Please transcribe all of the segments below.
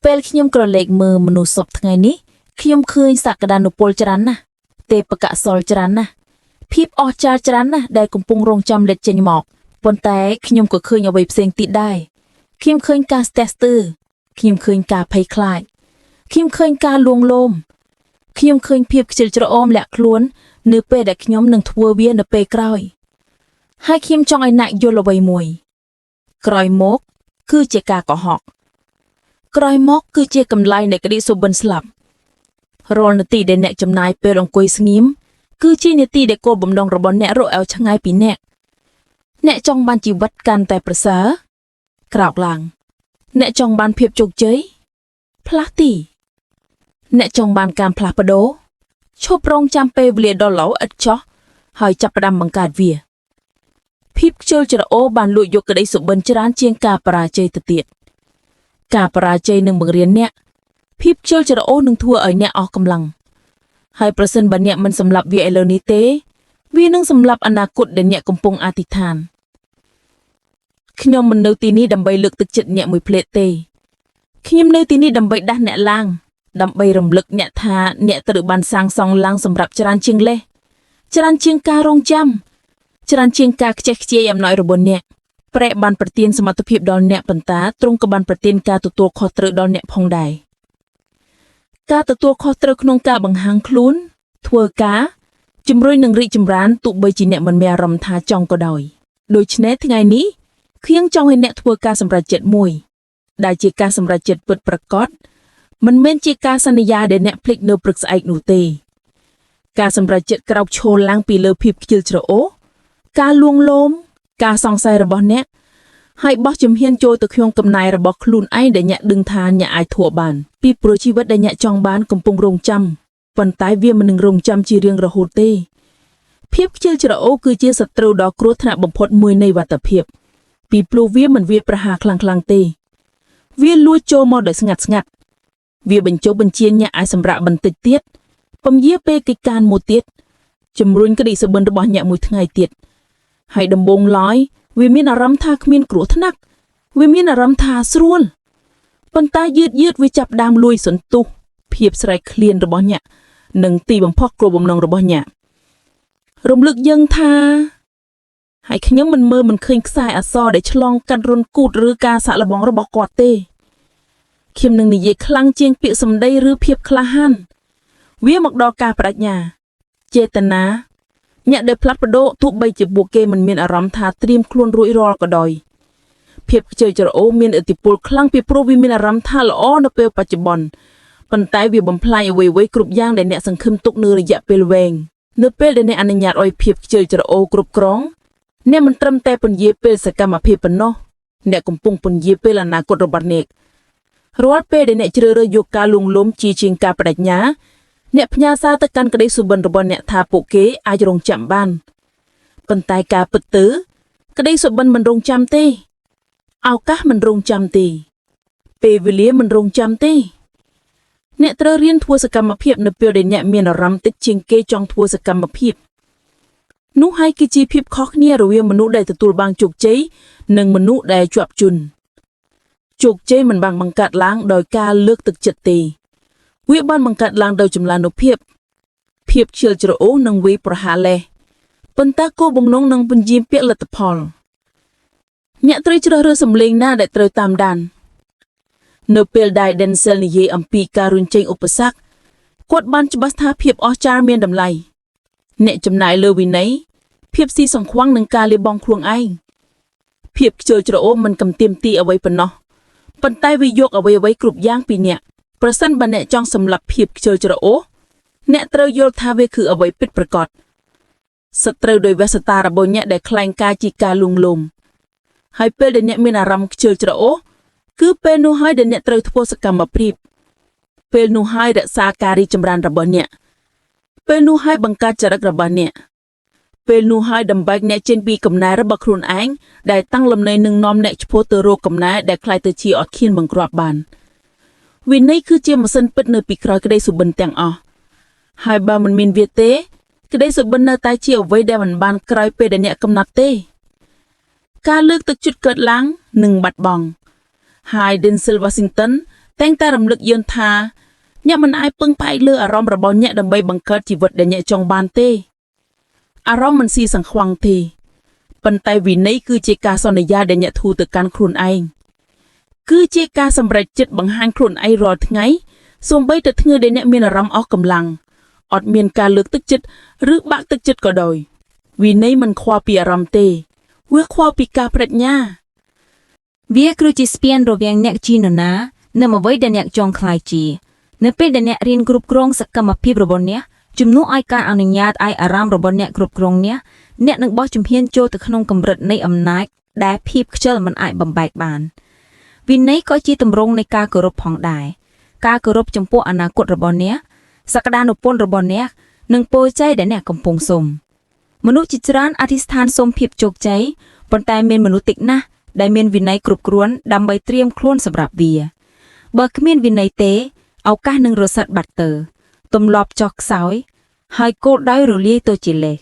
ពេលខ្ញុំក្រឡេកមើលមនុស្សសពថ្ងៃនេះខ្ញុំឃើញសក្តានុពលច្រើនណាស់ទេពកសលច្រើនណាស់ភាពអស្ចារ្យច្រើនណាស់ដែលកំពុងរងចាំលេចចេញមកប៉ុន្តែខ្ញុំក៏ឃើញអ្វីផ្សេងទៀតដែរខ្ញុំឃើញការស្ទះស្ទើរខ្ញុំឃើញការភ័យខ្លាចខ្ញុំឃើញការលួងលោមខ្ញុំឃើញភាពខ្ជិលច្រអូមលាក់ខ្លួននៅពេលដែលខ្ញុំនឹងធ្វើវានៅពេលក្រោយហើយខ្ញុំចង់ឲ្យអ្នកយល់អ្វីមួយក្រោយមកគឺជាការកុហកក្រោយមកគឺជាកម្លៃនៃក្តីសុបិនស្លាប់រាល់នាទីដែលអ្នកចំណាយពេលអង្គុយស្ងៀមគឺជានាទីដែលគោលបំណងរបស់អ្នករកឲ្យឆ្ងាយពីអ្នកចង់បានជីវិតកាន់តែប្រសើរក្រោកឡើងអ្នកចង់បានភាពជោគជ័យផ្លាស់ទីអ្នកចង់បានការផ្លាស់ប្ដូរឈប់រងចាំពេលវេលាដ៏ឡូវឥតចោះហើយចាប់ផ្ដើមបង្កើតវាភាពខ្ជិលច្រអូសបានលួចយកក្តីសុបិនច្រើនជាងការបរាជ័យទៅទៀតការបរាជ័យនឹងបង្រៀនអ្នកភាពខ្ជិលច្រអូសនឹងធ្វើឲ្យអ្នកអស់កម្លាំងហើយប្រសិនបើអ្នកមិនសម្លាប់វាឥឡូវនេះទេវានឹងសម្លាប់អនាគតដែលអ្នកកំពុងអធិដ្ឋានខ្ញុំមិននៅទីនេះដើម្បីលើកទឹកចិត្តអ្នកមួយភ្លែតទេខ្ញុំនៅទីនេះដើម្បីដាស់អ្នកឡើងដើម្បីរំលឹកអ្នកថាអ្នកត្រូវបានសាងសង់ឡើងសម្រាប់ច្រើនជាងលេសច្រើនជាងការរងចាំច្រើនជាងការខ្ជះខ្ជាយអំណោយរបស់អ្នកព្រះបានប្រទានសមត្ថភាពដល់អ្នកប៉ុន្តែទ្រង់ក៏បានប្រទានការទទួលខុសត្រូវដល់អ្នកផងដែរការទទួលខុសត្រូវក្នុងការបង្ហាញខ្លួនធ្វើការជំរុញនឹងរីកចម្រើនទោះបីជាអ្នកមិនមានអារម្មណ៍ថាចង់ក៏ដោយដូច្នេះថ្ងៃនេះខ្ញុំចង់ឲ្យអ្នកធ្វើការសម្រេចចិត្តមួយដែលជាការសម្រេចចិត្តពិតប្រាកដមិនមែនជាការសន្យាដែលអ្នកភ្លេចនៅព្រឹកស្អែកនោះទេការសម្រេចចិត្តក្រោកឈរឡើងពីលើភាពខ្ជិលច្រអូសការលួងលោមការសង្ស័យរបស់អ្នកហើយបោះជំហានចូលទៅក្នុងកំណែរបស់ខ្លួនឯងដែលអ្នកដឹងថាអ្នកអាចធ្វើបានពីព្រោះជីវិតដែលអ្នកចង់បានកំពុងរងចាំប៉ុន្តែវាមិននឹងរងចាំជារៀងរហូតទេភាពខ្ជិលច្រអូសគឺជាសត្រូវដ៏គ្រោះថ្នាក់បំផុតមួយនៃវត្ថុភាពពីព្រោះវាមិនវាប្រហារខ្លាំងទេវាលួចចូលមកដោយស្ងាត់វាបញ្ចុះបញ្ជាអ្នកឲ្យសម្រាកបន្តិចទៀតពំយាពេលកិច្ចការមួយទៀតជំរុញក្តីសុបិនរបស់អ្នកមួយថ្ងៃទៀតហើយដំបងឡើយវាមានអារម្មណ៍ថាគ្មានគ្រោះថ្នាក់វាមានអារម្មណ៍ថាស្រួលប៉ុន្តែយឺតវាចាប់ដើមលួយសន្ទុះភាពស្រេកឃ្លានរបស់អ្នកនិងទីបំផុសគោលបំណងរបស់អ្នករំលឹកយើងថាហើយខ្ញុំមិនឃើញខ្សែអក្សរដែលឆ្លងកាត់រុនគូតឬការសាក់លបងរបស់គាត់ទេខ្ញុំនឹងនិយាយខ្លាំងជាងពាក្យសម្ដីឬភាពក្លាហានវាមកដល់ការបដិញ្ញាចេតនាអ្នកដែលផ្លាត់ប្ដូរទោះបីជាពួកគេមិនមានអារម្មណ៍ថាត្រៀមខ្លួនរួចរាល់ក៏ដោយភាពខ្ជិលច្រអូសមានឥទ្ធិពលខ្លាំងពីព្រោះវាមានអារម្មណ៍ថាល្អនៅពេលបច្ចុប្បន្នប៉ុន្តែវាបំផ្លាញអ្វីៗគ្រប់យ៉ាងដែលអ្នកសង្ឃឹមទុកនៅរយៈពេលវែងនៅពេលដែលអ្នកអនុញ្ញាតឲ្យភាពខ្ជិលច្រអូសគ្រប់គ្រងអ្នកមិនត្រឹមតែពន្យាពេលសកម្មភាពប៉ុណ្ណោះអ្នកកំពុងពន្យាពេលអនាគតរបស់អ្នករាល់ពេលដែលអ្នកជ្រើសរើសយកការលួងលោមជាងការបដិញ្ញាអ្នកផ្ញើសារទៅកាន់ក្តីសុបិនរបស់អ្នកថាពួកគេអាចរងចាំបានប៉ុន្តែការពិតទៅក្តីសុបិនមិនរងចាំទេឱកាសមិនរងចាំទេពេលវេលាមិនរងចាំទេអ្នកត្រូវរៀនធ្វើសកម្មភាពនៅពេលដែលអ្នកមានអារម្មណ៍តិចជាងគេចង់ធ្វើសកម្មភាពនោះហើយគឺជាភាពខុសគ្នារវាងមនុស្សដែលទទួលបានជោគជ័យនិងមនុស្សដែលជាប់ជន់ជោគជ័យមិនបានបង្កើតឡើងដោយការលើកទឹកចិត្តទេវាបានបង្កើតឡើងដោយចម្លានុភាពខ្ជិលច្រអូសនិងវាយប្រហារលេសប៉ុន្តែគោលបំណងនឹងពន្យាពាក្យលទ្ធផលអ្នកត្រូវជ្រើសរើសសម្លេងណាដែលត្រូវតាមដាននៅពេលដែល Denzel និយាយអំពីការរុញចេញឧបសគ្គគាត់បានច្បាស់ថាភាពអស្ចារ្យមានតម្លៃអ្នកចំណាយលើវិន័យភាពស៊ីសង្ខ្វាំងនឹងការលះបង់ខ្លួនឯងភាពខ្ជិលច្រអូសមិនកំទាមទារអ្វីប៉ុណ្ណោះប៉ុន្តែវាយកអ្វីគ្រប់យ៉ាងពីអ្នកប្រសិនបើអ្នកចង់សម្លាប់ភាពខ្ជិលច្រអូសអ្នកត្រូវយល់ថាវាគឺអ្វីពិតប្រាកដសត្រូវដោយវេសតារបស់អ្នកដែលខ្លែងការជាការលួងលោមហើយពេលដែលអ្នកមានអារម្មណ៍ខ្ជិលច្រអូសគឺពេលនោះហើយដែលអ្នកត្រូវធ្វើសកម្មភាពពេលនោះហើយរក្សាការរីកចម្រើនរបស់អ្នកពេលនោះហើយបង្កើតចរិតរបស់អ្នកពេលនោះហើយដំបែកអ្នកចេញពីកំណែរបស់ខ្លួនឯងដែលតាំងលំនៃនឹងនាំអ្នកឆ្ពោះទៅរកកំណែដែលខ្លាយទៅជាអត់ឃានបង្ក្រាបបានវិន័យគឺជាម៉ាស៊ីនពិតនៅពីក្រោយក្តីសុបិនទាំងអស់ហើយបើមិនមានវាទេក្តីសុបិននៅតែជាអ្វីដែលមិនបានក្រោយពេលដែលអ្នកកំណត់ទេការលើកទឹកចិត្តកើតឡើងនិងបាត់បង់ហើយ Denzel Washington តែងតែរំលឹកយើងថាអ្នកមិនអាចពឹងផ្អែកលើអារម្មណ៍របស់អ្នកដើម្បីបង្កើតជីវិតដែលអ្នកចង់បានទេអារម្មណ៍មិនស៊ីសង្ខ្វាំងទេប៉ុន្តែវិន័យគឺជាការសន្យាដែលអ្នកធូរទៅកាន់ខ្លួនឯងគឺជាការសម្រេចចិត្តបង្ហាញខ្លួនឯងរាល់ថ្ងៃសូម្បីតែថ្ងៃដែលអ្នកមានអារម្មណ៍អស់កម្លាំងអត់មានការលើកទឹកចិត្តឬបាក់ទឹកចិត្តក៏ដោយវិន័យមិនខ្វល់ពីអារម្មណ៍ទេវាខ្វល់ពីការប្រាជ្ញា វាគឺជាស្ពានរវាងអ្នកជានរណានិងអ្វីដែលអ្នកចង់ក្លាយជានៅពេលដែលអ្នករៀនគ្រប់គ្រងសកម្មភាពរបស់អ្នកជំនួសឲ្យការអនុញ្ញាតឲ្យអារម្មណ៍របស់អ្នកគ្រប់គ្រងអ្នកនឹងបោះជំហានចូលទៅក្នុងកម្រិតនៃអំណាចដែលភាពខ្ជិលមិនអាចបំបែកបានវិន័យក៏ជាទម្រង់នៃការគោរពផងដែរការគោរពចំពោះអនាគតរបស់អ្នកសក្តានុពលរបស់អ្នកនិងពរជ័យដែលអ្នកកំពុងសុំមនុស្សជាច្រើនអធិស្ឋានសុំភាពជោគជ័យប៉ុន្តែមានមនុស្សតិចណាស់ដែលមានវិន័យគ្រប់គ្រាន់ដើម្បីត្រៀមខ្លួនសម្រាប់វាបើគ្មានវិន័យទេឱកាសនឹងរសាត់បាត់ទៅទម្លាប់ចុះខ្សោយហើយគោលដៅរលាយទៅជាលេស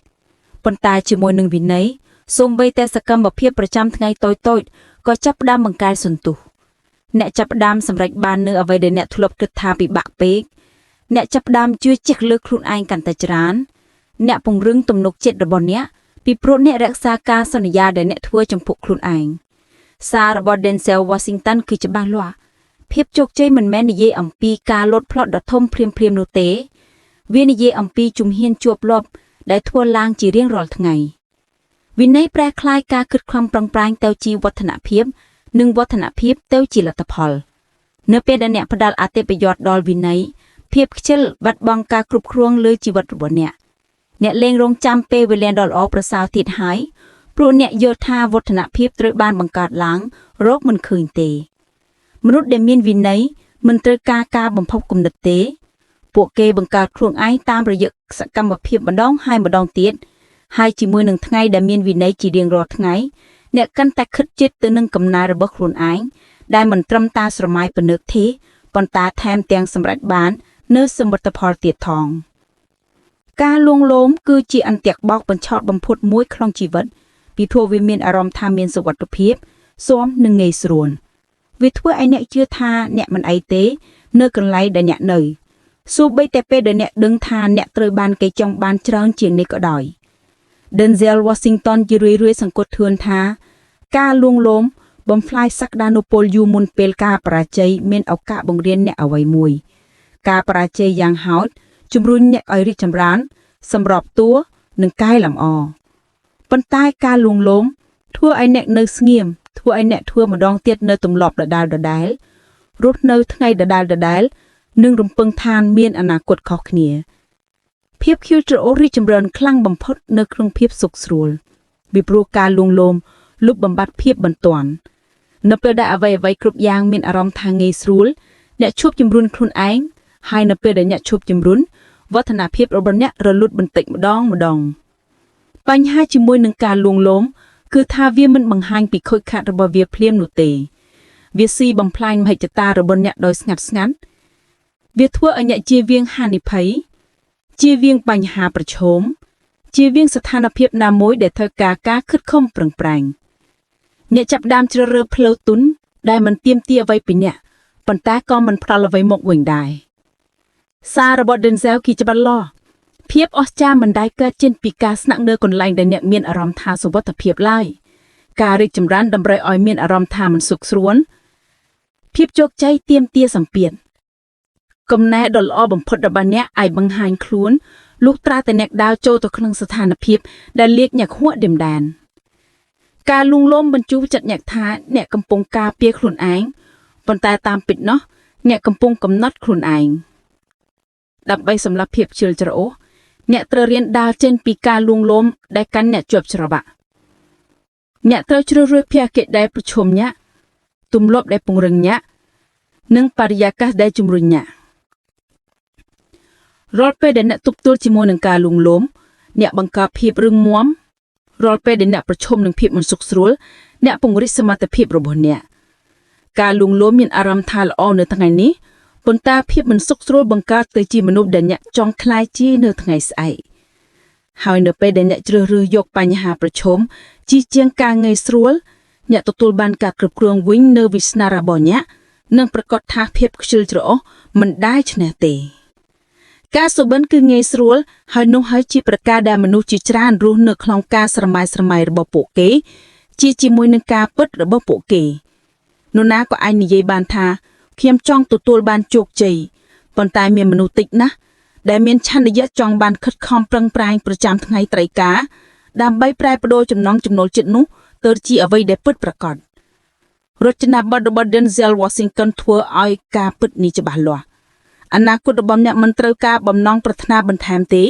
ប៉ុន្តែជាមួយនឹងវិន័យសូម្បីតែសកម្មភាពប្រចាំថ្ងៃតូចៗក៏ចាប់ផ្ដើមបង្កើនសន្ទុះអ្នកចាប់ផ្ដើមសម្រេចបាននៅអ្វីដែលអ្នកធ្លាប់គិតថាពិបាកពេកអ្នកចាប់ផ្ដើមជឿជាក់លើខ្លួនឯងកាន់តែច្រើនអ្នកពង្រឹងទំនុកចិត្តរបស់អ្នកពីព្រោះអ្នករក្សាការសន្យាដែលអ្នកធ្វើចំពោះខ្លួនឯងសាររបស់ Denzel Washington គឺច្បាស់លាស់ភាពជោគជ័យមិនមែននិយាយអំពីការលោតផ្លត់ដ៏ធំភ្លាមៗនោះទេវានិយាយអំពីជំហានជាប់លាប់ដែលធ្វើឡើងជារៀងរាល់ថ្ងៃវិន័យប្រែក្លាយការខិតខំប្រឹងប្រែងទៅជាវឌ្ឍនភាពនិងវឌ្ឍនភាពទៅជាលទ្ធផលនៅពេលដែលអ្នកផ្ដល់អត្ថប្រយោជន៍ដល់វិន័យភាពខ្ជិលបាត់បង់ការគ្រប់គ្រងលើជីវិតរបស់អ្នកលែងរងចាំពេលវេលាដ៏ល្អប្រសើរទៀតហើយព្រោះអ្នកយល់ថាវឌ្ឍនភាពត្រូវបានបង្កើតឡើងរកមិនឃើញទេមនុស្សដែលមានវិន័យមិនត្រូវការបំផុសគំនិតទេពួកគេបង្កើតខ្លួនឯងតាមរយៈសកម្មភាពម្ដងហើយម្ដងទៀតហើយជាមួយនឹងថ្ងៃដែលមានវិន័យជារៀងរាល់ថ្ងៃអ្នកកាន់តែខិតជិតទៅនឹងកំណែរបស់ខ្លួនឯងដែលមិនត្រឹមតែស្រមៃប៉ុណ្ណឹងទេប៉ុន្តែថែមទាំងសម្រេចបាននូវសមិទ្ធផលទៀតផងការលួងលោមគឺជាអន្ទាក់បោកបញ្ឆោតបំផុតមួយក្នុងជីវិតពីព្រោះវាមានអារម្មណ៍ថាមានសុវត្ថិភាពស៊ាំនិងងាយស្រួលវាធ្វើឲ្យអ្នកជឿថាអ្នកមិនអីទេនៅកន្លែងដែលអ្នកនៅសូម្បីតែពេលដែលអ្នកដឹងថាអ្នកត្រូវបានគេចង់បានច្រើនជាងនេះក៏ដោយ Denzel Washington ជារឿយៗសង្កត់ធ្ងន់ថាការលួងលោមបំផ្លាញសក្តានុពលយូរមុនពេលការបរាជ័យមានឱកាសបង្រៀនអ្នកអ្វីមួយការបរាជ័យយ៉ាងហោចជំរុញអ្នកឲ្យរីកចម្រើនសម្របតួនិងកែលម្អប៉ុន្តែការលួងលោមធ្វើឲ្យអ្នកនៅស្ងៀមធ្វើឲ្យអ្នកធ្វើម្ដងទៀតនៅទម្លាប់ដដែលរស់នៅថ្ងៃដដែលនិងរំពឹងថាមានអនាគតខុសគ្នាភាពខៀវច្រអូសរីកចម្រើនខ្លាំងបំផុតនៅក្នុងភាពសុខស្រួលពីព្រោះការលួងលោមលុបបំបាត់ភាពបន្ទាន់នៅពេលដែលអ្វីៗគ្រប់យ៉ាងមានអារម្មណ៍ថាងាយស្រួលអ្នកឈប់ជំរុញខ្លួនឯងហើយនៅពេលដែលអ្នកឈប់ជំរុញវឌ្ឍនភាពរបស់អ្នករលត់បន្តិចម្ដងបញ្ហាជាមួយនឹងការលួងលោមគឺថាវាមិនបង្ហាញពីខូចខាតរបស់វាភ្លាមនោះទេវាស៊ីបំផ្លាញមហិច្ឆតារបស់អ្នកដោយស្ងាត់វាធ្វើឲ្យអ្នកជៀសវាងហានិភ័យជៀសវាងបញ្ហាប្រឈមជៀសវាងស្ថានភាពណាមួយដែលត្រូវការខិតខំប្រឹងប្រែងអ្នកចាប់ផ្ដើមជ្រើសរើសផ្លូវទុនដែលមិនទាមទារអ្វីពីអ្នកប៉ុន្តែក៏មិនផ្ដល់អ្វីមកវិញដែរសាររបស់ Denzel គឺច្បាស់លាស់ភាពអស្ចារ្យមិនដែលកើតចេញពីការស្នាក់នៅកន្លែងដែលអ្នកមានអារម្មណ៍ថាសុវត្ថិភាពឡើយការរីកចម្រើនតម្រូវឲ្យមានអារម្មណ៍ថាមិនសុខស្រួលភាពជោគជ័យទាមទារសម្ពាធកំណែដ៏ល្អបំផុតរបស់អ្នកអាចបង្ហាញខ្លួនលុះត្រាតែអ្នកដើរចូលទៅក្នុងស្ថានភាពដែលលាតញឹកហួសឌឹមដានការលួងលោមបញ្ជូរចិត្តអ្នកថាអ្នកកំពុងការពារខ្លួនឯងប៉ុន្តែតាមពិតនោះអ្នកកំពុងកំណត់ខ្លួនឯងដើម្បីសម្លាប់ភាពជ្រិលច្រអូសអ្នកត្រូវរៀនដើរចេញពីការលួងលោមដែលកាន់អ្នកជាប់ច្របាក់អ្នកត្រូវជ្រើសរើសភាគៈដែលប្រឈមអ្នកទម្លាប់ដែលពង្រឹងអ្នកនិងបរិយាកាសដែលជំរុញអ្នករាល់ពេលដែលអ្នកទប់ទល់ជាមួយនឹងការលួងលោមអ្នកបង្កើតភាពរឹងមាំរាល់ពេលដែលអ្នកប្រឈមនឹងភាពមិនសុខស្រួលអ្នកពង្រីកសមត្ថភាពរបស់អ្នកការលួងលោមមានអារម្មណ៍ថាល្អនៅថ្ងៃនេះប៉ុន្តែភាពមិនសុខស្រួលបង្កើតទៅជាមនុស្សដែលអ្នកចង់ក្លាយជានៅថ្ងៃស្អែកហើយនៅពេលដែលអ្នកជ្រើសរើសយកបញ្ហាប្រឈមជាជាងការងាយស្រួលអ្នកទទួលបានការគ្រប់គ្រងវិញនៅវិស្នារបស់អ្នក និងប្រកាសថាភាពខ្ជិលច្រអូសមិនដែលឈ្នះទេការសុបិនគឺងាយស្រួលហើយនោះហើយជាប្រការដែលមនុស្សជាច្រើនរស់នៅក្នុងការស្រមៃរបស់ពួកគេជាមួយនឹងការពិតរបស់ពួកគេនរណាក៏អាចនិយាយបានថាខ្ញុំចង់ទទួលបានជោគជ័យប៉ុន្តែមានមនុស្សតិចណាស់ដែលមានឆន្ទៈចង់បានខិតខំប្រឹងប្រែងប្រចាំថ្ងៃត្រីការដើម្បីប្រែប្តូរចំណង់ចំណូលចិត្តនោះទៅជាអ្វីដែលពិតប្រាកដរចនាប័ទ្មរបស់ Denzel Washington ធ្វើឲ្យការពិតនេះច្បាស់លាស់អនាគតរបស់អ្នកមិនត្រូវការបំណងប្រាថ្នាបន្ថែមទេ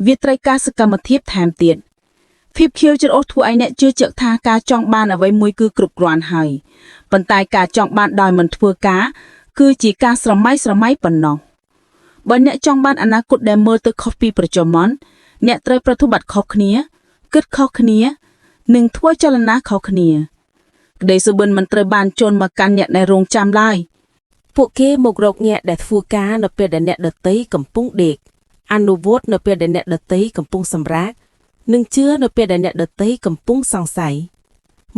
វាត្រូវការសកម្មភាពថែមទៀតភាពខៀវច្រអូសធ្វើឲ្យអ្នកជឿជាក់ថាការចង់បានអ្វីមួយគឺគ្រប់គ្រាន់ហើយប៉ុន្តែការចង់បានដោយមិនធ្វើការគឺជាការស្រមៃប៉ុណ្ណោះបើអ្នកចង់បានអនាគតដែលមើលទៅខុសពីប្រជុំមន់អ្នកត្រូវប្រតិបត្តិខុសគ្នាគិតខុសគ្នានិងធ្វើចលនាខុសគ្នាក្តីសុបិនមិនត្រូវបានជន់មកកាន់អ្នកដែលរងចាំឡើយពួកគេមករកអ្នកដែលធ្វើការនៅពេលដែលអ្នកដតីកំពុងដេកអនុវត្តនៅពេលដែលអ្នកដតីកំពុងសម្រាកនិងជឿនៅពេលដែលអ្នកដតីកំពុងសង្ស័យ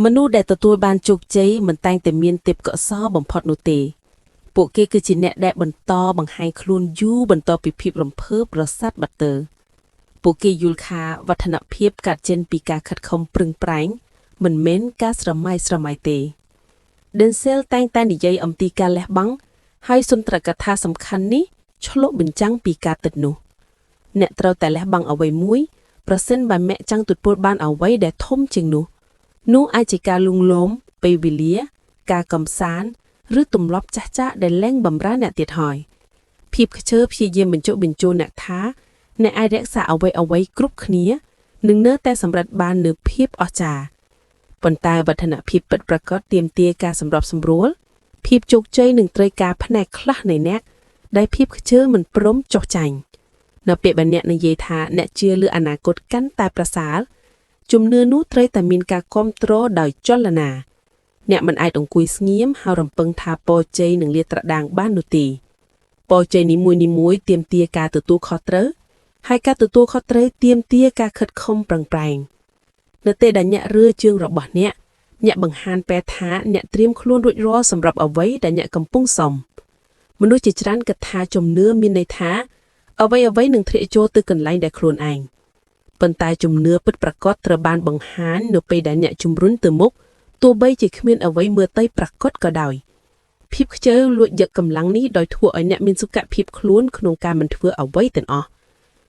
មនុស្សដែលទទួលបានជោគជ័យមិនតែងតែមានទេពកោសល្យបំផុតនោះទេពួកគេគឺជាអ្នកដែលបន្តបង្ហាញខ្លួនយូរបន្តពីភាពរំភើបប្រស័ព្ទបាត់ទើពួកគេយល់ថាវឌ្ឍនភាពកើតចេញពីការខិតខំប្រឹងប្រែងមិនមែនការស្រមៃទេ Denzel តែងតែនិយាយអំពីការលះបង់ហើយសុន្ទរកថាសំខាន់នេះឆ្លុះបញ្ចាំងពីការពិតនោះអ្នកត្រូវតែលះបង់អ្វីមួយប្រសិនបើអ្នកចង់ទទួលបានអ្វីដែលធំជាងនោះអាចជាការលួងលោមពេលវេលាការកំសាន្តឬទម្លាប់ចាស់ៗដែលលែងបម្រើអ្នកទៀតហើយភាពខ្ជិលព្យាយាមបញ្ចុះបញ្ចូលអ្នកថាអ្នកអាចរក្សាអ្វីគ្រប់គ្នានឹងនៅតែសម្រេចបាននូវភាពអស្ចារ្យប៉ុន្តែវឌ្ឍនភាពពិតប្រាកដទាមទារការសម្របសម្រួលភាពជោគជ័យនឹងត្រូវការផ្នែកខ្លះនៃអ្នកដែលភាពខ្ជិលមិនព្រមចុះចាញ់នៅពេលដែលអ្នកនិយាយថាអ្នកជឿលើអនាគតកាន់តែប្រសើរជំនឿនោះត្រូវតែមានការគ្រប់គ្រងដោយចលនាអ្នកមិនអាចអង្គុយស្ងៀមហើយរំពឹងថាពរជ័យនឹងលាតត្រដាងបាននោះទេពរជ័យនីមួយៗទាមទារការទទួលខុសត្រូវហើយការទទួលខុសត្រូវទាមទារការខិតខំប្រឹងប្រែងនៅពេលដែលអ្នករើជើងរបស់អ្នកបង្ហាញពេលថាអ្នកត្រៀមខ្លួនរួចរាល់សម្រាប់អ្វីដែលអ្នកកំពុងសុំមនុស្សជាច្រើនគិតថាជំនឿមានន័យថាអ្វីនឹងធ្លាក់ចូលទៅកន្លែងដែលខ្លួនឯងប៉ុន្តែជំនឿពិតប្រាកដត្រូវបានបង្ហាញនៅពេលដែលអ្នកជំរុញទៅមុខទោះបីជាគ្មានអ្វីមើលទៅប្រាកដក៏ដោយភាពខ្ជិលលួចយកកម្លាំងនេះដោយធ្វើឲ្យអ្នកមានសុខភាពខ្លួនក្នុងការមិនធ្វើអ្វីទាំងអស់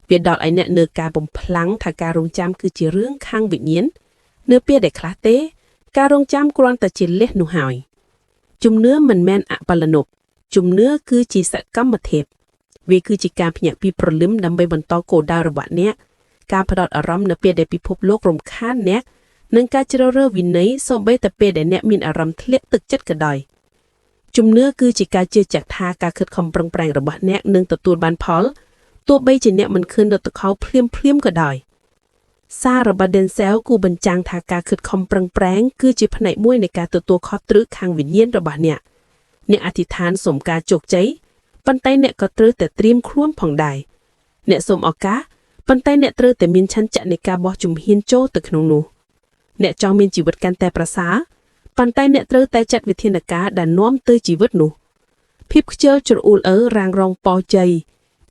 វាដល់ឲ្យអ្នកនៅការបំផ្លាំងថាការរងចាំគឺជារឿងខាងវិញ្ញាណនៅពេលដែលខ្លះទេការរងចាំគ្រាន់តែជាលេសនោះហើយជំនឿមិនមែនអបលនុបជំនឿគឺជាសកម្មភាពវាគឺជាការភ្ញាក់ពីព្រលឹមដើម្បីបន្តគោលដៅរបស់អ្នកការផ្ដោតអារម្មណ៍នៅពេលដែលពិភពលោករំខានអ្នកនិងការជ្រើសរើសវិន័យសូម្បីតែពេលដែលអ្នកមានអារម្មណ៍ធ្លាក់ទឹកចិត្តក៏ដោយជំនឿគឺជាការជឿជាក់ថាការខិតខំប្រឹងប្រែងរបស់អ្នកនឹងទទួលបានផលទោះបីជាអ្នកមិនឃើញលទ្ធផលភ្លាមក៏ដោយសាររបស់ Denzel គូបញ្ចាំងថាការខិតខំប្រឹងប្រែងគឺជាផ្នែកមួយនៃការទទួលខុសត្រូវខាងវិញ្ញាណរបស់អ្នកអធិដ្ឋានសូមការជោគជ័យប៉ុន្តែអ្នកក៏ត្រូវតែត្រៀមខ្លួនផងដែរអ្នកសូមឱកាសប៉ុន្តែអ្នកត្រូវតែមានឆន្ទៈនៃការបោះជំហានចូលទៅក្នុងនោះអ្នកចង់មានជីវិតកាន់តែប្រសើរប៉ុន្តែអ្នកត្រូវតែចាត់វិធានការដែលនាំទៅជីវិតនោះភាពខ្ជិលច្រអួលរាងរងពរជ័យ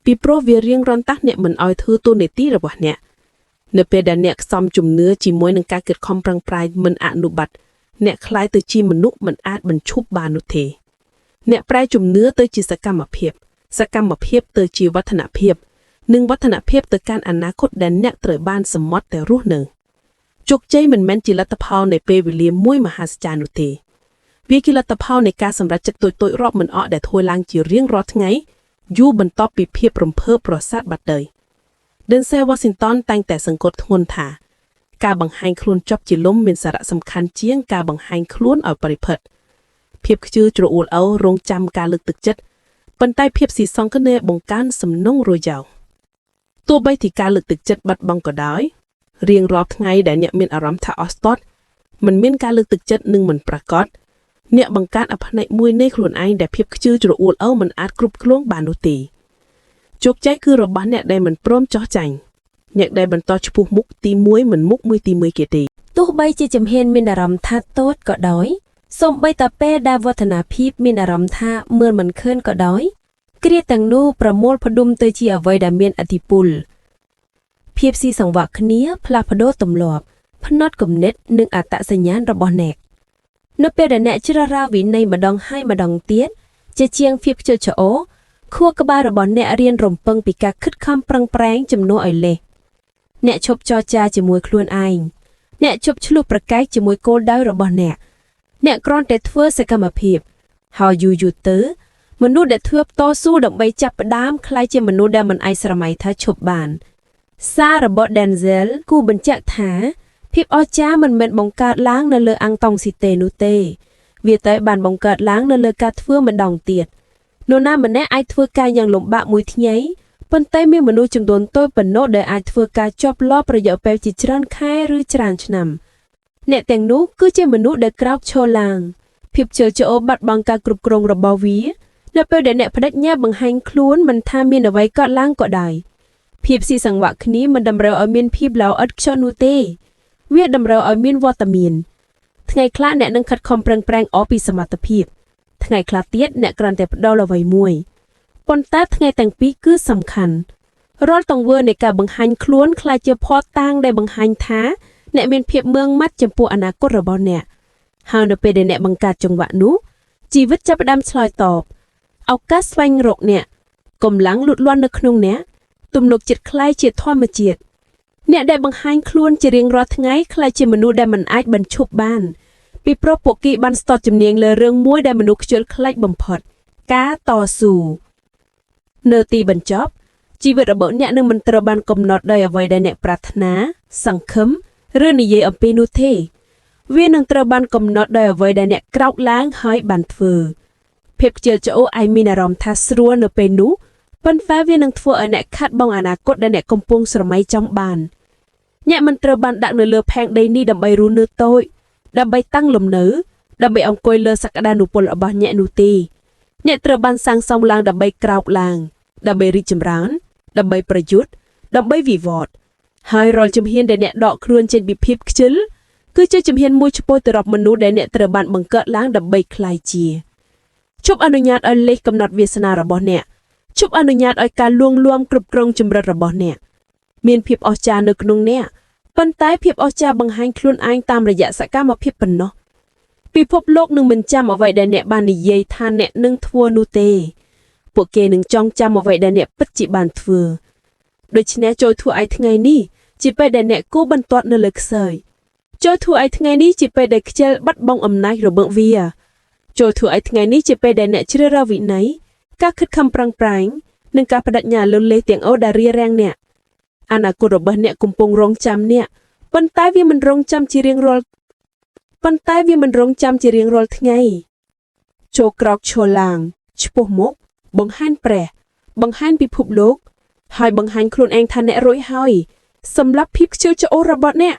ពីព្រោះវារៀងរាល់តាស់អ្នកមិនអោយធ្វើតួនាទីរបស់អ្នកនៅពេលដែលអ្នកខ្សំជំនឿជាមួយនឹងការគិតខំប្រឹងប្រែងមិនអនុបត្តិអ្នកคล้ายទៅជាមនុស្សមិនអាចបញ្ឈប់បាននោះទេអ្នកប្រែជំនឿទៅជាសកម្មភាពទៅជាវឌ្ឍនភាពនិងវឌ្ឍនភាពទៅកាន់អនាគតដែលអ្នកត្រូវបានសន្មត់តែរស់នៅជោគជ័យមិនមែនជាលទ្ធផលនៃពេលវេលាមួយមហាស្ចារ្យនោះទេវាជាលទ្ធផលនៃការសម្រេចចិត្តតូចៗរាប់មិនអស់ដែលធ្វើឡើងជារៀងរាល់ថ្ងៃយូរបន្ទាប់ពីភាពរំភើបប្រស័ព្ទបាត់ទៅ Denzel Washington តែងតែសង្កត់ធ្ងន់ថាការបង្ហាញខ្លួនចប់ជាលំមានសារៈសំខាន់ជាងការបង្ហាញខ្លួនឲ្យបរិភិតភាពខ្ជិលច្រអួលរងចាំការលើកទឹកចិត្តប៉ុន្តែភាពស៊ីសងគ្នាបង្កើនសំណុងរយៈទោះបីជាការលើកទឹកចិត្តបាត់បង់ក៏ដោយរៀងរាល់ថ្ងៃដែលអ្នកមានអារម្មណ៍ថាអស់ស្ទាត់មិនមានការលើកទឹកចិត្តនិងមិនប្រាកដអ្នកបង្កើតអផ្នែកមួយនៃខ្លួនឯងដែលភាពខ្ជិលច្រអួលមិនអាចគ្រប់គ្រងបាននោះទេជោគជ័យគឺរបស់អ្នកដែលមិនព្រមចោះចាញ់អ្នកដែលបន្តឆ្ពោះមុខទី1មិនមុខមួយទី1គេទេទោះបីជាជំហានមានអារម្មណ៍ថាតូចក៏ដោយ សូម្បីតែពេលដែលវឌ្ឍនាភាពមានអារម្មណ៍ថាเหมือนមិនឃើញក៏ដោយគ្រាទាំងនោះប្រមូលផ្ដុំទៅជាអ្វីដែលមានឥទ្ធិពលភាពស៊ីសង្វាក់គ្នាផ្លាស់ប្ដូរទម្លាប់ផ្នត់គំនិតនិងអត្តសញ្ញាណរបស់អ្នកនៅពេលដែលអ្នកជ្រើសរើសវិន័យម្ដងហើយម្ដងទៀតជាជាងភាពខ្ជិលច្អូខួរក្បាលរបស់អ្នករៀនរំពឹងពីការខិតខំប្រឹងប្រែងជំនួសឲ្យលេសអ្នកឈប់ចរចាជាមួយខ្លួនឯងអ្នកឈប់ឆ្លោះប្រកែកជាមួយគោលដៅរបស់អ្នកគ្រាន់តែធ្វើសកម្មភាពហើយយូរទៅមនុស្សដែលធ្វើតស៊ូដើម្បីចាប់ផ្ដើមក្លាយជាមនុស្សដែលមិនអាចស្រមៃថាឈប់បានសាររបស់ Denzel គូបញ្ជាក់ថាភាពអស្ចារ្យមិនមែនបង្កើតឡើងនៅលើអាំងតុងស៊ីតេនោះទេវាតែបានបង្កើតឡើងនៅលើការធ្វើម្ដងទៀតនរណាម្នាក់អាចធ្វើការយ៉ាងលំបាកមួយថ្ងៃប៉ុន្តែមានមនុស្សចំនួនតូចប៉ុណ្ណោះដែលអាចធ្វើការជាប់លាប់រយៈពេលជាច្រើនខែឬច្រើនឆ្នាំអ្នកទាំងនោះគឺជាមនុស្សដែលក្រោកឈរឡើងភាពជឿជាក់បាត់បង់ការគ្រប់គ្រងរបស់វានៅពេលដែលអ្នកបដិញ្ញាបង្ហាញខ្លួនមិនថាមានអ្វីកើតឡើងក៏ដោយភាពស៊ីសង្វាក់គ្នាមិនតម្រូវឲ្យមានភាពល្អឥតខ្ចោះនោះទេវាតម្រូវឲ្យមានវត្តមានថ្ងៃខ្លះអ្នកនឹងខិតខំប្រឹងប្រែងអស់ពីសមត្ថភាពថ្ងៃខ្លះទៀតអ្នកគ្រាន់តែផ្ដល់អ្វីមួយប៉ុន្តែថ្ងៃទាំងពីរគឺសំខាន់រាល់ទង្វើនៃការបង្ហាញខ្លួនក្លាយជាភស្តុតាងដែលបង្ហាញថាអ្នកមានភាពម៉ឺងម៉ាត់ចំពោះអនាគតរបស់អ្នកហើយនៅពេលដែលអ្នកបង្កើតចង្វាក់នោះជីវិតចាប់ផ្ដើមឆ្លើយតបឱកាសស្វែងរកអ្នកកម្លាំងលូតលាស់នៅក្នុងអ្នកទំនុកចិត្តខ្លាយជាធម្មជាតិអ្នកដែលបង្ហាញខ្លួនជារៀងរាល់ថ្ងៃខ្លាយជាមនុស្សដែលមិនអាចបញ្ឈប់បានពីព្រោះពួកគេបានស្ទាត់ជំនាញលើរឿងមួយដែលមនុស្សខ្ជិលខ្លាចបំផុតការតស៊ូនៅទីបញ្ចប់ជីវិតរបស់អ្នកនឹងមិនត្រូវបានកំណត់ដោយអ្វីដែលអ្នកប្រាថ្នាសង្ឃឹមឬនិយាយអំពីនោះទេវានឹងត្រូវបានកំណត់ដោយអ្វីដែលអ្នកក្រោកឡើងហើយបានធ្វើភាពខ្ជិលច្អូអាចមានអារម្មណ៍ថាស្រួលនៅពេលនោះប៉ុន្តែវានឹងធ្វើឲ្យអ្នកខាត់បងអនាគតដែលអ្នកកំពុងស្រមៃចង់បានអ្នកមិនត្រូវបានដាក់នៅលើផែនដីនេះដើម្បីរស់នៅតូចដើម្បីតាំងលំនៅដើម្បីអង្គុយលើសក្តានុពលរបស់អ្នកនោះទេអ្នកត្រូវបានសាងសង់ឡើងដើម្បីក្រោកឡើងដើម្បីរីកចម្រើនដើម្បីប្រយុទ្ធដើម្បីវិវត្តហើយរាល់ជំហានដែលអ្នកដកខ្លួនចេញពីភាពខ្ជិលគឺជាជំហានមួយឆ្ពោះទៅរកមនុស្សដែលអ្នកត្រូវបានបង្កើតឡើងដើម្បីក្លាយជាជប់អនុញ្ញាតឲ្យលេខកំណត់វាសនារបស់អ្នកជប់អនុញ្ញាតឲ្យការលួងលោមគ្រប់គ្រងជំរិតរបស់អ្នកមានភាពអស្ចារ្យនៅក្នុងអ្នកប៉ុន្តែភាពអស្ចារ្យបង្ហាញខ្លួនឯងតាមរយៈសកម្មភាពប៉ុណ្ណោះពិភពលោកនឹងមិនចាំអ្វីដែលអ្នកបាននិយាយថាអ្នកនឹងធ្វើនោះទេពួកគេនឹងចងចាំអ្វីដែលអ្នកពិតជាបានធ្វើដូច្នេះចូលធ្វើឲ្យថ្ងៃនេះជាពេលដែលអ្នកគូបន្ទាត់នៅលើខ្សែចូលធ្វើឲ្យថ្ងៃនេះជាពេលដែលខ្ជិលបាត់បង់អំណាចរបស់វាចូលធ្វើឲ្យថ្ងៃនេះជាពេលដែលអ្នកជ្រើសរើសវិន័យការខិតខំប្រឹងប្រែងនិងការបដិញ្ញាលុលេសទាំងអូដែលរារាំងអ្នកអនាគតរបស់អ្នកកំពុងរងចាំអ្នកប៉ុន្តែវាមិនរងចាំជារៀងរាល់ថ្ងៃចូលក្រោកឈរឡើងឆ្ពោះមុខបង្ហាញព្រះបង្ហាញពិភពលោកហើយបង្ហាញខ្លួនឯងថាអ្នករួចហើយសម្រាប់ភាពខ្ជិលច្អូររបស់អ្នក